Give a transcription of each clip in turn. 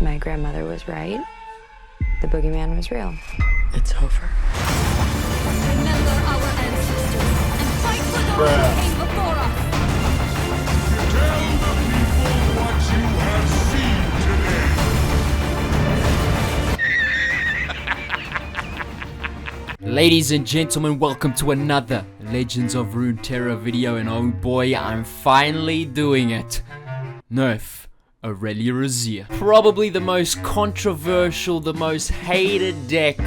My grandmother was right. The boogeyman was real. It's over. Remember our ancestors and fight for those who came before us. Tell the people what you have seen today. Ladies and gentlemen, welcome to another Legends of Runeterra video, and oh boy, I'm finally doing it. Nerf Irelia Azir. Probably the most controversial, the most hated deck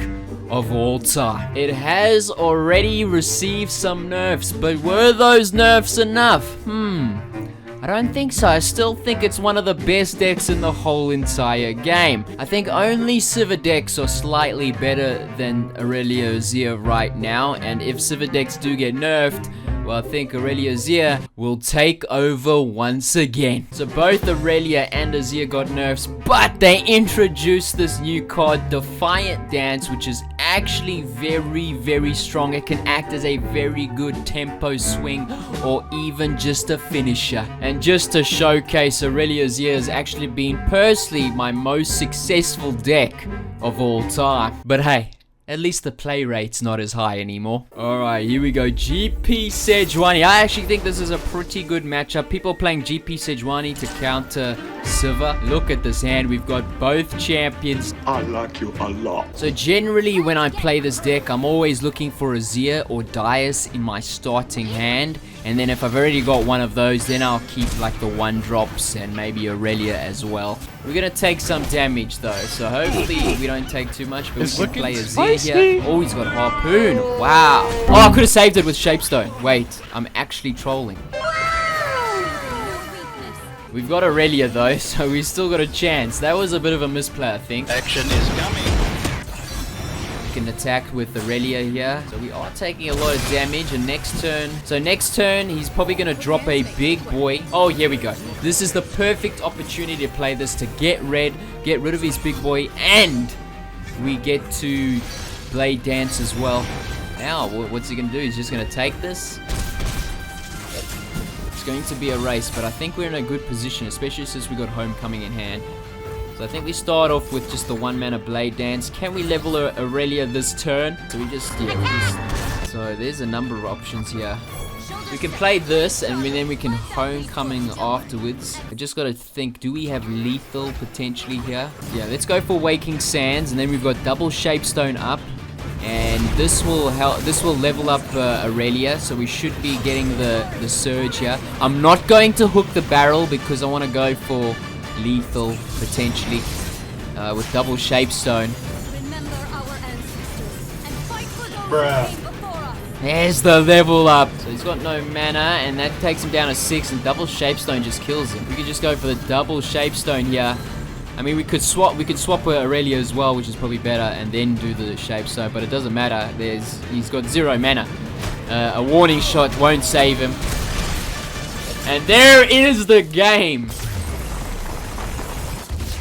of all time. It has already received some nerfs, but were those nerfs enough? I don't think so. I still think it's one of the best decks in the whole entire game. I think only Sivir decks are slightly better than Irelia Azir right now, and if Sivir decks do get nerfed, well, I think Irelia Azir will take over once again. So both Irelia and Azir got nerfs, but they introduced this new card, Defiant Dance, which is actually very, very strong. It can act as a very good tempo swing or even just a finisher. And just to showcase, Irelia Azir has actually been personally my most successful deck of all time. But hey, at least the play rate's not as high anymore. Alright, here we go. GP Sejuani. I actually think this is a pretty good matchup. People playing GP Sejuani to counter Sivir. Look at this hand. We've got both champions. I like you a lot. So generally when I play this deck, I'm always looking for Azir or Darius in my starting hand. And then if I've already got one of those, then I'll keep like the 1-drops and maybe Irelia as well. We're gonna take some damage though, so hopefully we don't take too much, but we can play Azir here. Oh, he's got Harpoon. Wow. Oh, I could have saved it with Shapestone. Wait, I'm actually trolling. We've got Irelia though, so we still got a chance. That was a bit of a misplay, I think. Action is coming. Can attack with Irelia here, so we are taking a lot of damage. And next turn, he's probably gonna drop a big boy. Oh, here we go. This is the perfect opportunity to play this, to get rid of his big boy, and we get to Blade Dance as well. Now what's he gonna do? He's just gonna take this. It's going to be a race, but I think we're in a good position, especially since we got Homecoming in hand. So I think we start off with just the 1-mana Blade Dance. Can we level Irelia this turn? So so there's a number of options here. We can play this, and then we can Homecoming afterwards. I just got to think, do we have lethal potentially here? Yeah, let's go for Waking Sands, and then we've got double Shapestone up. And this will help. This will level up Irelia, so we should be getting the surge here. I'm not going to hook the barrel because I want to go for lethal potentially with double Shapestone. Remember our ancestors and fight for those who came before us. There's the level up. So he's got no mana, and that takes him down to 6, and double Shapestone just kills him. We could just go for the double Shapestone here. I mean, we could swap with Irelia as well, which is probably better, and then do the Shapestone, but it doesn't matter. He's got 0 mana. A warning shot won't save him. And there is the game.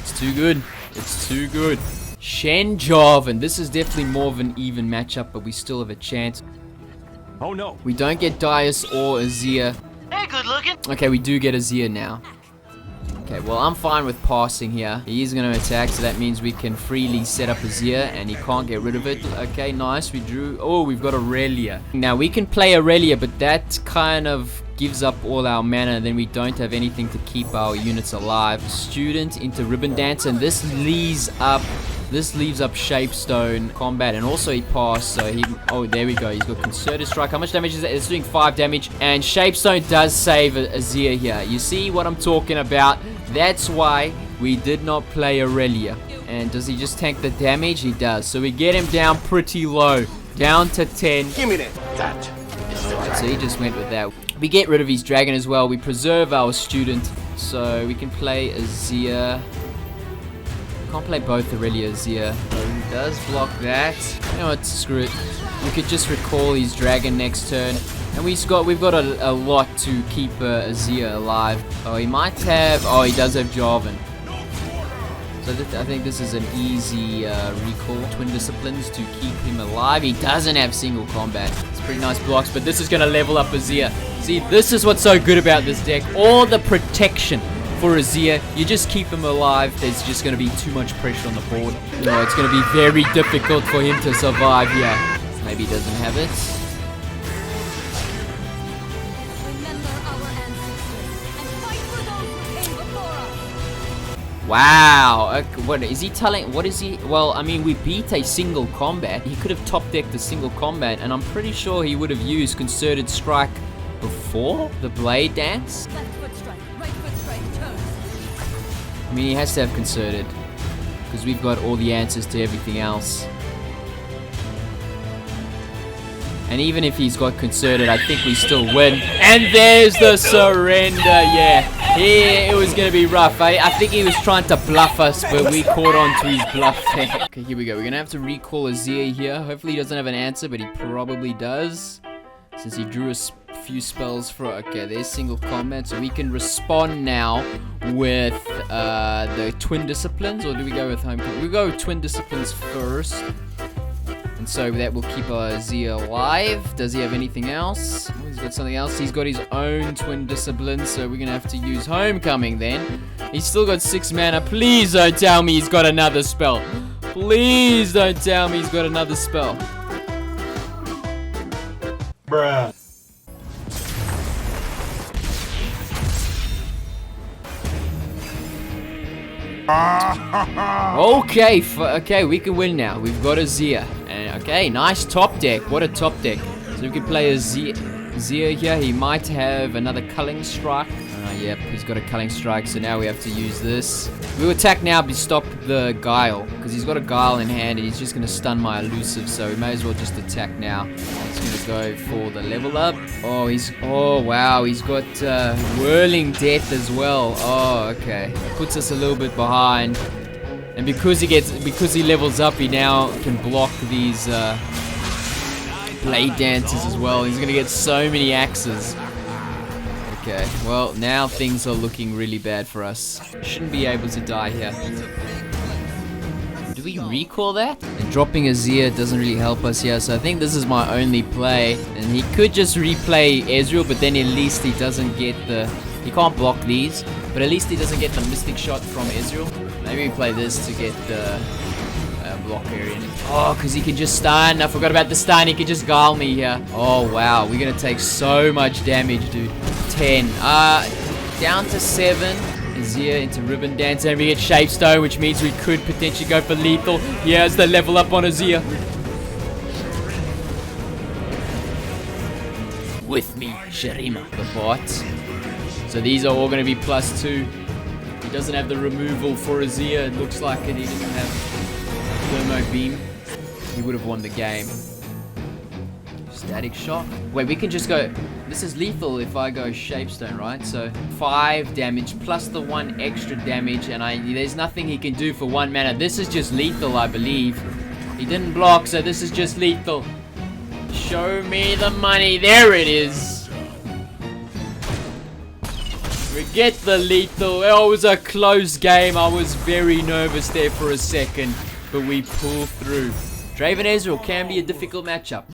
It's too good. It's too good. Shen Jarvan. This is definitely more of an even matchup, but we still have a chance. Oh no. We don't get Darius or Azir. Hey, good looking. Okay, we do get Azir now. Okay, well, I'm fine with passing here. He is going to attack, so that means we can freely set up Azir, and he can't get rid of it. Okay, nice. We drew. Oh, we've got Irelia. Now, we can play Irelia, but that kind of gives up all our mana, and then we don't have anything to keep our units alive. Student into Ribbon Dance, and this leaves up Shapestone combat, and also he passed, so he... Oh, there we go. He's got Concerted Strike. How much damage is that? It's doing 5 damage, and Shapestone does save Azir here. You see what I'm talking about? That's why we did not play Irelia. And does he just tank the damage? He does. So we get him down pretty low, down to 10. Give me that. That is the Alright, so he just went with that. We get rid of his dragon as well. We preserve our student, so we can play Azir. Can't play both Irelia Azir. He does block that. You know what? Screw it. We could just recall his dragon next turn. And we've got a lot to keep Azir alive. Oh, he might have... Oh, he does have Jarvan. So I think this is an easy recall. Twin Disciplines to keep him alive. He doesn't have single combat. It's pretty nice blocks, but this is going to level up Azir. See, this is what's so good about this deck. All the protection for Azir. You just keep him alive. There's just going to be too much pressure on the board. No, it's going to be very difficult for him to survive here. Maybe he doesn't have it. Remember our ancestors and fight for those who came before us. Wow. What is he telling? What is he? Well, I mean, we beat a single combat. He could have top decked a single combat, and I'm pretty sure he would have used concerted strike before the blade dance. Left foot strike, right foot strike, turn. I mean, he has to have concerted because we've got all the answers to everything else. And even if he's got concerted, I think we still win. And there's the surrender. Yeah, it was gonna be rough. I think he was trying to bluff us, but we caught on to his bluff. Okay, here we go. We're gonna have to recall Azir here. Hopefully he doesn't have an answer, but he probably does, since he drew a few spells for. Okay, there's single combat, so we can respond now with the twin disciplines, or do we go with home? We go with twin disciplines first, and so that will keep Azir alive. Does he have anything else? Oh, he's got something else. He's got his own twin disciplines, so we're gonna have to use homecoming then. He's still got 6 mana. Please don't tell me he's got another spell. Please don't tell me he's got another spell. Bruh. Okay, okay, we can win now. We've got Azir. And okay, nice top deck. What a top deck. So we can play Azir here. He might have another culling strike. Yep, he's got a culling strike, so now we have to use this. We will attack now to stop the guile, because he's got a guile in hand and he's just going to stun my elusive, so we may as well just attack now. He's going to go for the level up. Oh wow, he's got whirling death as well. Oh, okay. Puts us a little bit behind. And because he levels up, he now can block these blade dances as well. He's going to get so many axes. Okay, well, now things are looking really bad for us. Shouldn't be able to die here. Do we recall that? And dropping Azir doesn't really help us here, so I think this is my only play. And he could just replay Ezreal, but then at least he doesn't get the... He can't block these, but at least he doesn't get the Mystic Shot from Ezreal. Maybe we play this to get the block area. Oh, because he can just stun. I forgot about the stun. He can just guile me here. Oh, wow. We're going to take so much damage, dude. 10. Down to 7. Azir into Ribbon Dance, and we get Shapestone, which means we could potentially go for lethal. Here's the level up on Azir. With me, Sharima, the bot. So these are all going to be +2. He doesn't have the removal for Azir. It looks like it. He doesn't have Thermo Beam. He would have won the game. Static Shock. Wait, we can just go... This is lethal if I go Shapestone, right? So 5 damage plus the 1 extra damage, and there's nothing he can do for 1 mana. This is just lethal, I believe. He didn't block, so this is just lethal. Show me the money. There it is. We get the lethal. It was a close game. I was very nervous there for a second, but we pull through. Draven Ezreal can be a difficult matchup.